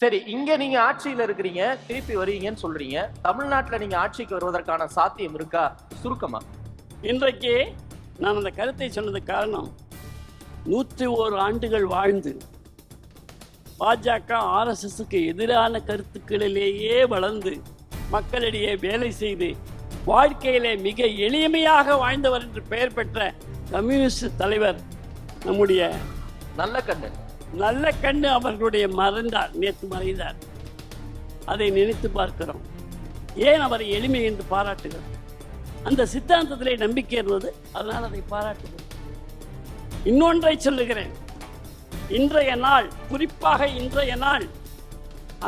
சரி, இங்க நீங்க ஆட்சியில இருக்கிறீங்க, திருப்பி வருவீங்கன்னு சொல்றீங்க. தமிழ்நாட்டுல நீங்க ஆட்சிக்கு வருவதற்கான சாத்தியம் இருக்கா? சுருக்கமா. இன்றைக்கு நான் அந்த கருத்தை சொன்னதுக்கு காரணம் 101 ஆண்டுகள் வாழ்ந்து பாஜக ஆர்எஸ்எஸ்க்கு எதிரான கருத்துக்களிலேயே வளர்ந்து மக்களிடையே வேலை செய்து வாழ்க்கையிலே மிக எளிமையாக வாழ்ந்தவர் என்று பெயர் பெற்ற கம்யூனிஸ்ட் தலைவர் நம்முடைய நல்ல கண்ணு அவர்களுடைய நேற்று மறைந்தார். அதை நினைத்து பார்க்கிறோம். ஏன் அவரை எளிமை என்று பாராட்டுகிறோம்? அந்த சித்தாந்தத்திலே நம்பிக்கை இருந்தது, அதனால் அதை பாராட்டுகிறோம். இன்னொன்றை சொல்லுகிறேன். இன்றைய நாள், குறிப்பாக இன்றைய நாள்,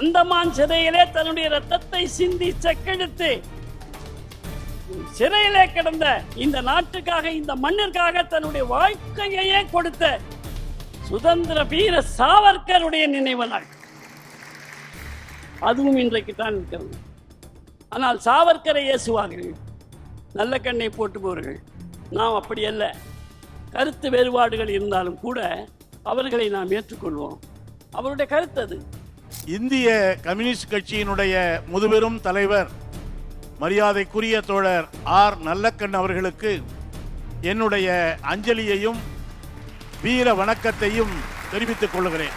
அந்தமான் சிறையிலே தன்னுடைய ரத்தத்தை சிந்தி செக்கெடுத்து சிறையிலே கிடந்த இந்த நாட்டுக்காக, இந்த மண்ணிற்காக தன்னுடைய வாழ்க்கையே கொடுத்த சுதந்திர வீர சாவர்கருடைய நினைவு நாள். அதுவும் இன்றைக்கு தான் இருக்கிறது. ஆனால் சாவர்கரை ஏசுவார்கள், நல்ல கண்ணை போட்டுபவர்கள். நாம் அப்படி அல்ல. கருத்து வேறுபாடுகள் இருந்தாலும் கூட அவர்களை நாம் ஏற்றுக்கொள்வோம். அவருடைய கருத்து அது. இந்திய கம்யூனிஸ்ட் கட்சியினுடைய முதுபெரும் தலைவர் மரியாதைக்குரிய தோழர் ஆர் நல்லக்கண் அவர்களுக்கு என்னுடைய அஞ்சலியையும் வீர வணக்கத்தையும் தெரிவித்துக் கொள்கிறேன்.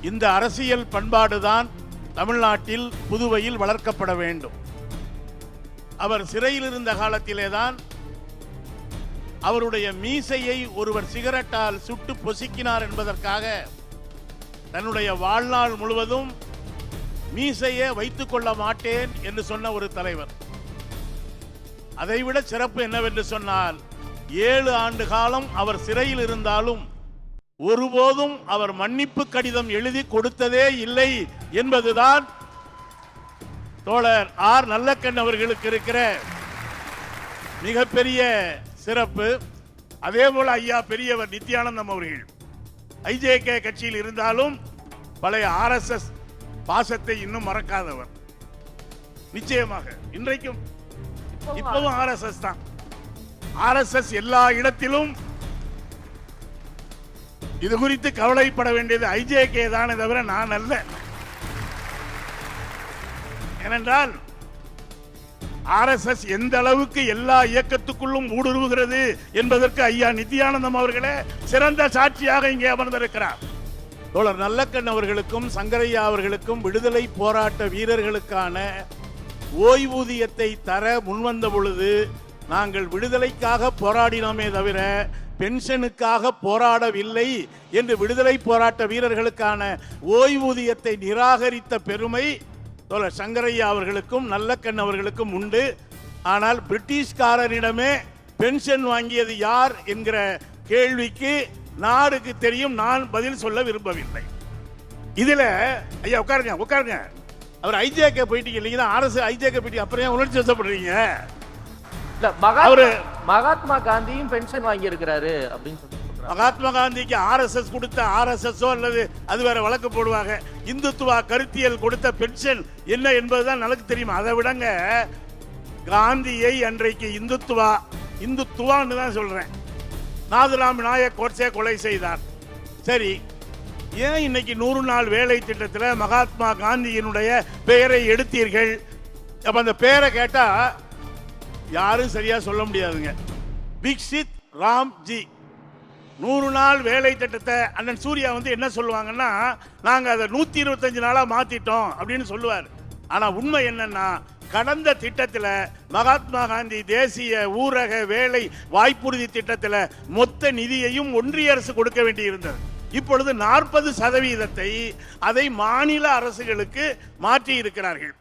இந்த அரசியல் பண்பாடுதான் தமிழ்நாட்டில் புதுவையில் வளர்க்கப்பட வேண்டும். அவர் சிறையில் இருந்த காலத்திலேதான் அவருடைய மீசையை ஒருவர் சிகரெட்டால் சுட்டு பொசுக்கினார் என்பதற்காக தன்னுடைய வாழ்நாள் முழுவதும் மீசையை வைத்துக் கொள்ள மாட்டேன் என்று சொன்ன ஒரு தலைவர். அதைவிட சிறப்பு என்னவென்று சொன்னால், 7 ஆண்டு காலம் அவர் சிறையில் இருந்தாலும் ஒருபோதும் அவர் மன்னிப்பு கடிதம் எழுதி கொடுத்ததே இல்லை என்பதுதான் தோழர் ஆர் நல்லக்கண் அவர்களுக்கு இருக்கிற மிகப்பெரிய சிறப்பு. அதே போல ஐயா பெரியவர் நித்யானந்தம் அவர்கள் ஐஜேகே கட்சியில் இருந்தாலும் பழைய ஆர்எஸ்எஸ் பாசத்தை இன்னும் மறக்காதவர். நிச்சயமாக இன்றைக்கும் இப்பவும் ஆர்எஸ்எஸ் தான். ஆர்எஸ்எஸ் எல்லா இடத்திலும். இது குறித்து கவலைப்பட வேண்டியது ஐஜேகே தானே தவிர நான் அல்ல. ஏனென்றால் ஆர்எஸ்எஸ் எந்த அளவுக்கு எல்லா இயக்கத்துக்குள்ளும் ஊடுருவுகிறது என்பதற்கு ஐயா நித்யானந்தம் அவர்களே சிறந்த சாட்சியாக இங்கே அமர்ந்திருக்கிறார். தோழர் நல்லக்கண் அவர்களுக்கும் சங்கரையா அவர்களுக்கும் விடுதலை போராட்ட வீரர்களுக்கான ஓய்வூதியத்தை தர முன்வந்த பொழுது நாங்கள் விடுதலைக்காக போராடினோமே தவிர பென்ஷனுக்காக போராடவில்லை என்று விடுதலை போராட்ட வீரர்களுக்கான ஓய்வூதியத்தை நிராகரித்த பெருமை தோழர் சங்கரையா அவர்களுக்கும் நல்லக்கண் அவர்களுக்கும் உண்டு. ஆனால் பிரிட்டிஷ்காரரிடமே பென்ஷன் வாங்கியது யார் என்கிற கேள்விக்கு நாடுக்கு தெரியும். நான் பதில் சொல்ல விரும்பவில்லை. இதுல ஐயா உட்காருங்க. அவர் ஐஜேகே போயிட்டீங்க இல்லைங்களா? அரசு ஐஜேகே போயிட்டீங்க, அப்புறம் உணர்ச்சி வசப்படுறீங்க. மகாத்மா காந்தியும் பென்ஷன் வாங்கி இருக்கிறாரு அப்படின்னு சொல்லி மகாத்மா காந்திக்கு ஆர்எஸ்எஸ் கொடுத்த ஆர்எஸ்எஸ்ஓ அல்லது அது வேற வழக்கு போடுவாங்க. இந்துத்துவா கருத்தியல் கொடுத்த பென்ஷன் என்ன என்பதுதான் எனக்கு தெரியும். அதை விடங்க, காந்தியை அன்றைக்கு இந்துத்துவான்னு தான் சொல்றேன், நாதுராம் நாயக் கோட்சே கொலை செய்தார். சரி, ஏன் இன்னைக்கு 100 நாள் வேலை திட்டத்தில் மகாத்மா காந்தியினுடைய பெயரை எடுத்தீர்கள்? அப்ப அந்த பெயரை கேட்டா யாரும் சரியா சொல்ல முடியாதுங்க. தீக்ஷித் ராம்ஜி 100 நாள் வேலை திட்டத்தை அண்ணன் சூர்யா என்ன சொல்லுவாங்கன்னா, நாங்க அதை 125 நாளா மாத்திட்டோம் அப்படின்னு சொல்லுவார். ஆனா உண்மை என்னன்னா, கடந்த திட்டத்தில் மகாத்மா காந்தி தேசிய ஊரக வேலை வாய்ப்புறுதி திட்டத்தில் மொத்த நிதியையும் ஒன்றிய அரசு கொடுக்க வேண்டியிருந்தது. இப்பொழுது 40% அதை மாநில அரசுகளுக்கு மாற்றி இருக்கிறார்கள்.